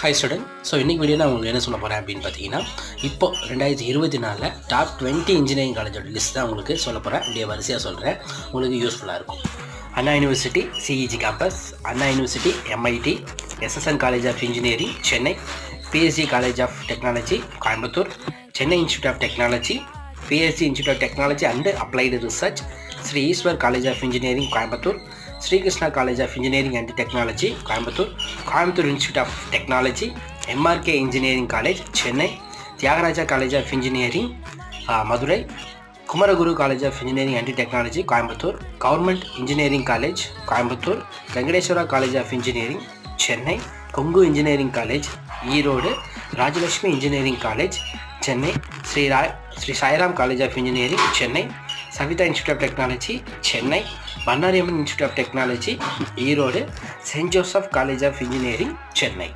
Hi student. So இன்றைக்கி video நான் உங்களுக்கு என்ன சொல்ல போகிறேன் அப்படின்னு பார்த்தீங்கன்னா, இப்போ 2024 டாப் 20 இன்ஜினியரிங் காலேஜோட லிஸ்ட் தான் உங்களுக்கு சொல்ல போகிறேன். அப்படியே வரிசையாக சொல்கிறேன், உங்களுக்கு யூஸ்ஃபுல்லாக இருக்கும். Anna university CEG campus, Anna university MIT, SSN college of engineering Chennai, PSG college of technology Coimbatore, Chennai institute of technology, PSG institute of technology and applied research, Sri Eshwar college of engineering Coimbatore, Sri Krishna college of engineering and technology Coimbatore, Coimbatore institute of technology, MRK engineering college Chennai, Thiagaraja college of engineering Madurai, Kumaraguru college of engineering and technology Coimbatore, government engineering college Coimbatore, Venkateswara college of engineering Chennai, Kongu engineering college Erode, Rajalakshmi engineering college Chennai, Sri Sairam college of engineering Chennai, Saveetha institute of technology Chennai, Bannariamman institute of technology Erode, saint Joseph college of engineering Chennai.